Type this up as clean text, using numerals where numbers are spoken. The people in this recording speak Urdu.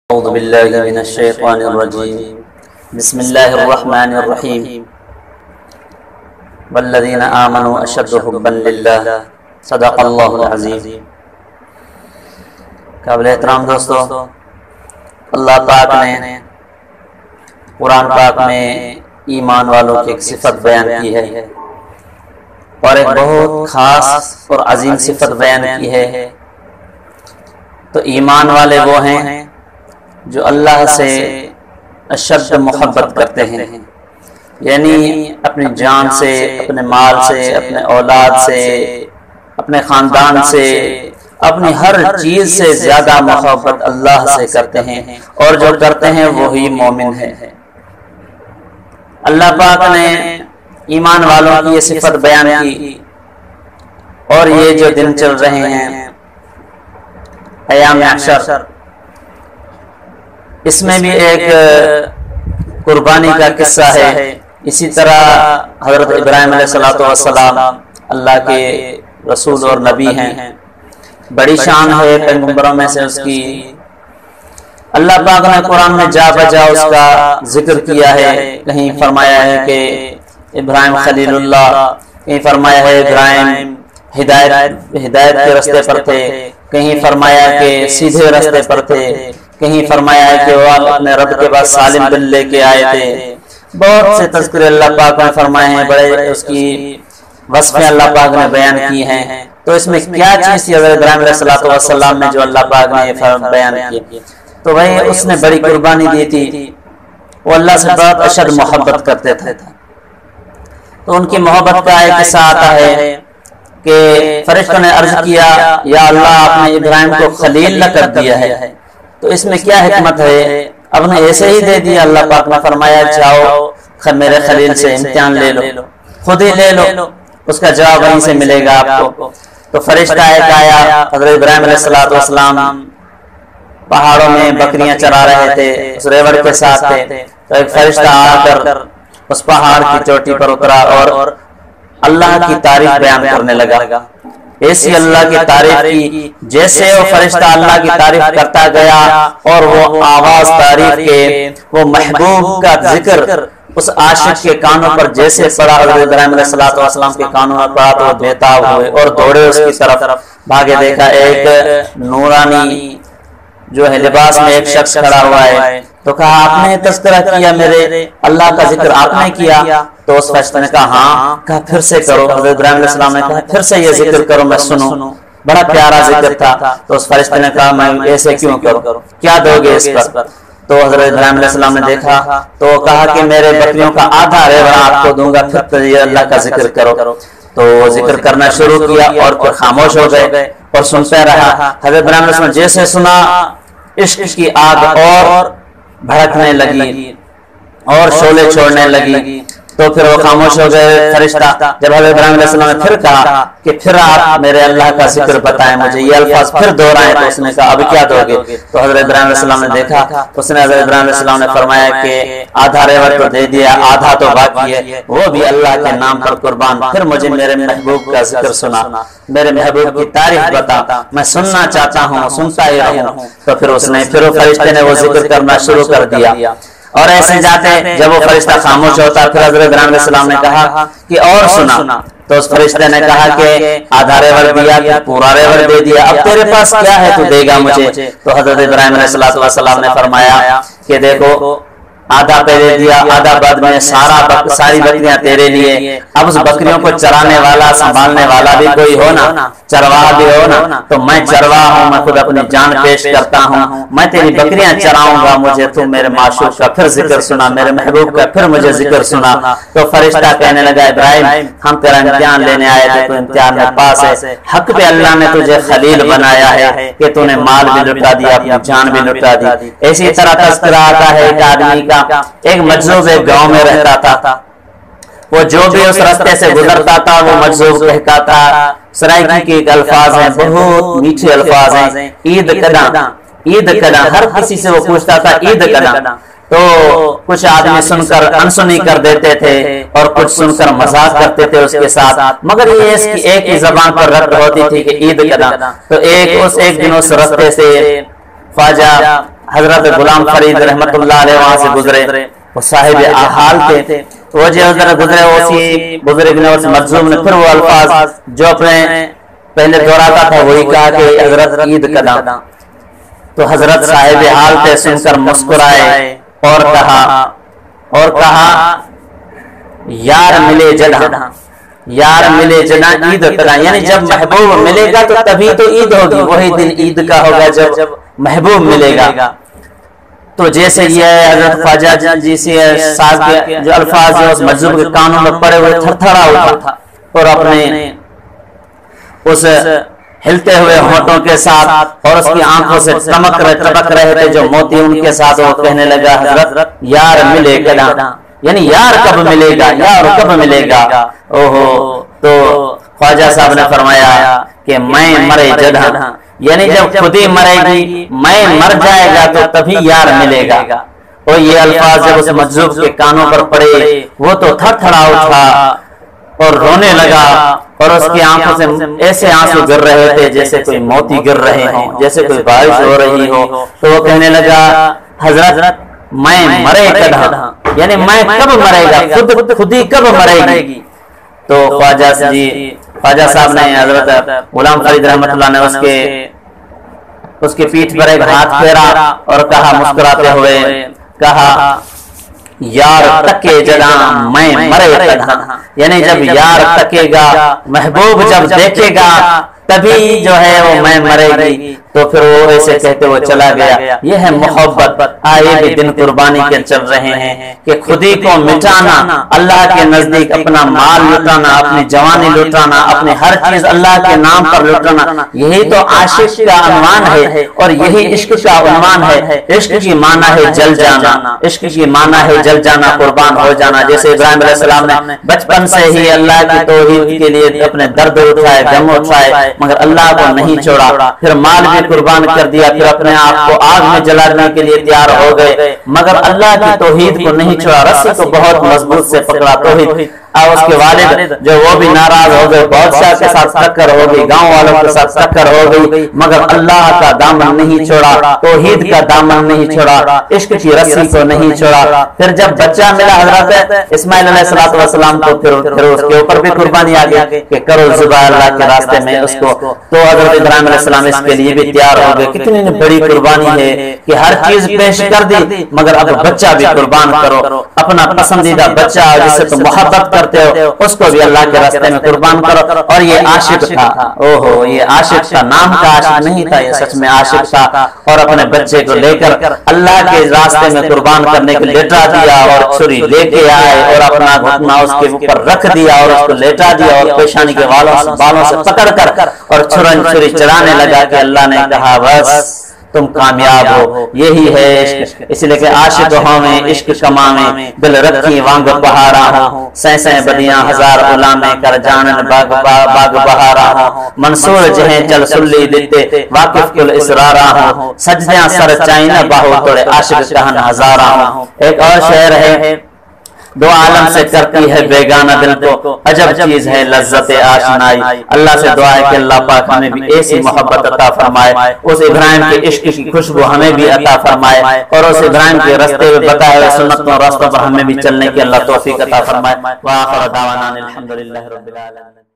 أعوذ بالله من الشيطان الرجيم بسم الله الرحمن الرحيم والذين آمنوا أشد حبا لله صدق الله العظيم۔ قابل احترام دوستو، اللہ پاک نے قرآن پاک میں ایمان والوں کی ایک صفت بیان کی ہے اور ایک بہت خاص اور عظیم صفت بیان کی ہے۔ تو ایمان والے وہ ہیں جو اللہ سے اشد محبت کرتے ہیں، یعنی اپنی جان سے، اپنے مال سے، اپنے اولاد سے، اپنے خاندان سے، اپنی ہر چیز سے زیادہ محبت اللہ سے کرتے ہیں، اور جو کرتے ہیں وہی مومن ہے۔ اللہ پاک نے ایمان والوں کی یہ صفت بیان کی، اور یہ جو دن چل رہے ہیں ایام عشر، اس میں بھی ایک قربانی کا قصہ ہے۔ اسی طرح حضرت ابراہیم علیہ السلام اللہ کے رسول اور نبی ہیں، بڑی شان ہے پیغمبروں میں سے اس کی۔ اللہ پاک نے قرآن میں جا بجا اس کا ذکر کیا ہے، کہیں فرمایا ہے کہ ابراہیم خلیل اللہ، کہیں فرمایا ہے ابراہیم ہدایت کے راستے پر تھے، کہیں فرمایا کہ سیدھے راستے پر تھے، کہیں فرمایا ہے کہ وہ اپنے رب کے پاس سالم دل لے کے آئے تھے۔ بہت سے تذکرے اللہ پاک نے فرمائے ہیں، بڑے اس کی وصفیں اللہ پاک نے بیان کی ہیں۔ تو اس میں کیا چیز تھی حضرت ابراہیم علیہ السلام میں جو اللہ پاک نے بیان کی؟ تو وہی اس نے بڑی قربانی دی تھی، وہ اللہ سے بہت اشد محبت کرتے تھے۔ تو ان کی محبت کا ایک قصہ آتا ہے کہ فرشتوں نے عرض کیا، یا اللہ آپ نے ابراہیم کو خلیل نہ کر دیا ہے، تو اس میں کیا حکمت ہے؟ اب نے ایسے ہی دے دیا؟ اللہ پاک نے فرمایا جاؤ میرے خلیل سے امتحان لے لو، خود ہی لے لو، اس کا جواب وہیں سے ملے گا آپ کو۔ تو فرشتہ ایک آیا، حضرت ابراہیم علیہ السلام پہاڑوں میں بکریاں چرا رہے تھے، اس ریوڑ کے ساتھ تھے، تو ایک فرشتہ آ کر اس پہاڑ کی چوٹی پر اترا اور اللہ کی تعریف بیان کرنے لگا۔ ایسی اللہ کی تعریف کی جیسے وہ فرشتہ اللہ کی تعریف کرتا گیا، اور وہ آواز تعریف کے، وہ محبوب کا ذکر اس عاشق کے کانوں پر جیسے پڑا، حضرت ابراہیم علیہ السلام کے کانوں پر پڑا تو وہ بےتاب ہوئے اور دوڑے اس کی طرف، بھاگے، دیکھا ایک نورانی جو ہے لباس میں ایک شخص کھڑا ہوا ہے۔ تو کہا آپ نے تذکرہ کیا، میرے اللہ کا ذکر آپ نے کیا؟ تو اس فرشتہ نے کہا ہاں۔ کہا پھر سے کرو۔ حضرت ابراہیم علیہ السلام نے کہا پھر سے یہ ذکر کرو، میں سنوں، بڑا پیارا ذکر تھا۔ تو اس فرشتہ نے کہا میں ایسے کیوں کروں، کیا دو گے اس پر؟ تو حضرت ابراہیم علیہ السلام نے دیکھا تو کہا کہ میرے بکریوں کا آدھا ریوڑا آپ کو دوں گا، پھر یہ اللہ کا ذکر کرو۔ تو ذکر کرنا شروع کیا اور پھر خاموش ہو گئے اور سنتے رہا۔ حضرت ابراہیم علیہ السلام جیسے سنا، عشق کی آگ اور بھڑکنے لگی اور شعلے چھوڑنے لگی، تو پھر وہ خاموش ہو گئے فرشتہ۔ جب حضرت ابراہیم علیہ السلام نے پھر کہا کہ پھر آپ میرے اللہ کا ذکر بتائیں مجھے، یہ الفاظ پھر دہرائے، تو اس نے کہا اب کیا دو گے؟ تو حضرت ابراہیم علیہ السلام نے دیکھا، اس نے حضرت ابراہیم علیہ السلام نے فرمایا کہ آدھا ریوڑ تو دے دیا، آدھا تو باقی ہے، وہ بھی اللہ کے نام پر قربان، پھر مجھے میرے محبوب کا ذکر سنا، میرے محبوب کی تعریف بتا، میں سننا چاہتا ہوں، سنتا ہی رہوں۔ تو پھر اس نے پھر فرشتے نے وہ ذکر کرنا شروع کر دیا، اور ایسے جاتے جب وہ فرشتہ خاموش ہوتا، پھر حضرت ابراہیم علیہ السلام نے کہا کہ اور سنا۔ تو اس فرشتے نے کہا کہ آدھا ریوڑ دیا کہ پورا ریوڑ دے دیا، اب تیرے پاس کیا ہے تو دے گا مجھے؟ تو حضرت ابراہیم علیہ السلام نے فرمایا کہ دیکھو آدھا پہ دے دیا، آدھا بعد میں، ساری بکریاں تیرے لیے۔ اب اس بکریوں کو چرانے والا، سنبھالنے والا بھی کوئی ہو نا، چرواہ بھی ہو نا، تو میں چرواہ ہوں، میں خود اپنی جان پیش کرتا ہوں، میں تیری بکریاں چراؤں گا، مجھے تو میرے معشوق کا پھر ذکر سنا، میرے محبوب کا پھر مجھے ذکر سنا۔ تو فرشتہ کہنے لگا ابراہیم ہم تیرا امتحان لینے آئے تھے، تو امتحان میں پاس ہے، حق پہ اللہ نے تجھے خلیل بنایا ہے کہ تو نے مال بھی لٹا دیا، اپنی جان بھی لٹا دی۔ اسی طرح تذکرہ آتا ہے ایک آدمی کا، ایک مجذوب ایک گاؤں میں رہتا تھا، وہ جو بھی اس راستے سے گزرتا تھا وہ مجذوب کہتا تھا، سرائکی کے ایک الفاظ ہیں، بہت میٹھے الفاظ ہیں، عید کداں، عید کداں، ہر کسی سے وہ پوچھتا تھا عید کداں۔ تو کچھ آدمی سن کر انسنی کر دیتے تھے اور کچھ سن کر مذاق کرتے تھے اس کے ساتھ، مگر یہ اس کی ایک ہی زبان پر رد ہوتی تھی کہ عید کداں۔ تو ایک دن اس راستے سے خواجہ حضرت غلام فرید رحمت اللہ علیہ وہاں سے گزرے، وہ صاحب حال تھے، وہ جو ادھر گزرے اسی بزرگ نے، اس مجذوب نے پھر وہ الفاظ جو اپنے پہلے دہراتا تھا وہی کہا کہ حضرت عید کا دم، تو حضرت صاحب حال تھے، سن کر مسکرائے اور کہا یار ملے جدہ، یار ملے جنا عید کرا، یعنی جب محبوب ملے گا تو تبھی تو عید ہوگی، وہی دن عید کا ہوگا جب محبوب ملے گا۔ تو جیسے یہ حضرت خواجہ جی سے ساز کے جو الفاظ اس مجذوب کے کانوں میں پڑے ہوئے تھر تھڑا اٹھا اور اپنے اس ہلتے ہوئے ہونٹوں کے ساتھ اور اس کی آنکھوں سے چمک رہے تھے جو موتی ان کے ساتھ، وہ کہنے لگا حضرت یار ملے گا، یعنی یار کب ملے گا، یار کب ملے گا۔ اوہو، تو خواجہ صاحب نے فرمایا کہ میں مرے جدہ، یعنی جب خود ہی مرے گی، میں مر جائے گا تو تبھی یار ملے گا۔ اور یہ الفاظ جب اس مجذوب کے کانوں پر پڑے وہ تو تھر تھڑا اٹھا اور رونے لگا، اور اس کی آنکھوں سے ایسے آنسو گر رہے تھے جیسے کوئی موتی گر رہے ہوں، جیسے کوئی بارش ہو رہی ہو۔ تو وہ کہنے لگا حضرت میں مرے کدھا، یعنی میں کب مرے گا، خود ہی کب مرے گی۔ تو خواجہ صاحب نے حضرت غلام فرید رحمت اللہ نے اس کے پیٹھ پر ایک ہاتھ پھیرا اور کہا مسکراتے ہوئے، کہا یار تکے جدا میں مرے کدھا، یعنی جب یار تکے گا، محبوب جب دیکھے گا تبھی جو ہے وہ میں مرے گی۔ تو پھر وہ ایسے کہتے وہ چلا گیا۔ یہ ہے محبت۔ آئے بھی دن قربانی کے چل رہے ہیں کہ خودی کو مٹانا، اللہ کے نزدیک اپنا مال لٹانا، اپنی جوانی لٹانا، اپنی ہر چیز اللہ کے نام پر لٹانا، یہی تو عاشق کا عنوان ہے اور یہی عشق کا عنوان ہے۔ عشق کی معنی ہے جل جانا، عشق کی معنی ہے جل جانا، قربان ہو جانا۔ جیسے ابراہیم علیہ السلام نے بچپن سے ہی اللہ کی توحید کے لیے اپنے درد اٹھائے، غم اٹھائے، مگر اللہ کو نہیں چھوڑا، پھر مال بھی قربان کر دیا، پھر اپنے آپ کو آگ میں جلانے کے لیے تیار ہو گئے، مگر اللہ کی توحید کو نہیں چھوڑا، رسی کو بہت مضبوط سے پکڑا توحید۔ اور اس کے والد جو وہ بھی ناراض ہو گئے، بہت شاہ کے ساتھ ٹکر ہو گئی، گاؤں والوں کے ساتھ ٹکر ہو گئی، مگر اللہ کا دامن نہیں چھوڑا، توحید کا دامن نہیں چھوڑا، عشق کی رسی کو نہیں چھوڑا۔ پھر جب بچہ ملا حضرت اسماعیل علیہ السلام کو، پھر اس کے اوپر بھی قربانی آ گئی کہ کرو ذبح اللہ کے راستے میں اس کو۔ تو حضرت ابراہیم علیہ السلام اس کے لیے بھی تیار ہو گئے۔ کتنی بڑی قربانی ہے کہ ہر چیز پیش کر دی، مگر اب بچہ بھی قربان کرو، اپنا پسندیدہ بچہ جس سے تم محبت کرتے ہو اس کو بھی اللہ کے راستے میں قربان کرو۔ اور یہ عاشق تھا، اوہو، یہ عاشق تھا، نام کا عاشق نہیں تھا، یہ سچ میں عاشق تھا۔ اور اپنے بچے کو لے کر اللہ کے راستے میں قربان کرنے کے لیٹا دیا اور چھری لے کے آئے اور اپنا گھٹنا اس کے اوپر رکھ دیا اور اس کو لیٹا دیا اور پیشانی کے بالوں سے پکڑ کر اور چھری چلانے لگا کہ اللہ نے کہا بس تم کامیاب ہو۔ یہی ہے عشق، اس لیے کہ عاشق ہوں عشق کماویں، دل رکھی وانگ بہارا ہوں، سینسیں بدیاں ہزار غلامیں کر جانن باغ بہارا ہوں، منصور جہیں چل سلی دیتے واقف کل اسرارا ہوں، سجدیاں سر چائنہ باہو توڑے عاشق کہن ہزارا ہوں۔ ایک اور شعر ہے، دو عالم سے کرتی ہے بیگانہ دل کو، عجب چیز ہے لذت آشنائی۔ اللہ سے دعا ہے کہ اللہ پاک ہمیں بھی ایسی محبت عطا فرمائے، اس ابراہیم کے عشق کی خوشبو ہمیں بھی عطا فرمائے، اور اس ابراہیم کے راستے میں بتائے ہوئے سنتوں راستوں پر ہمیں بھی چلنے کی اللہ توفیق عطا فرمائے۔ وآخر دعوانا الحمدللہ رب العالمین۔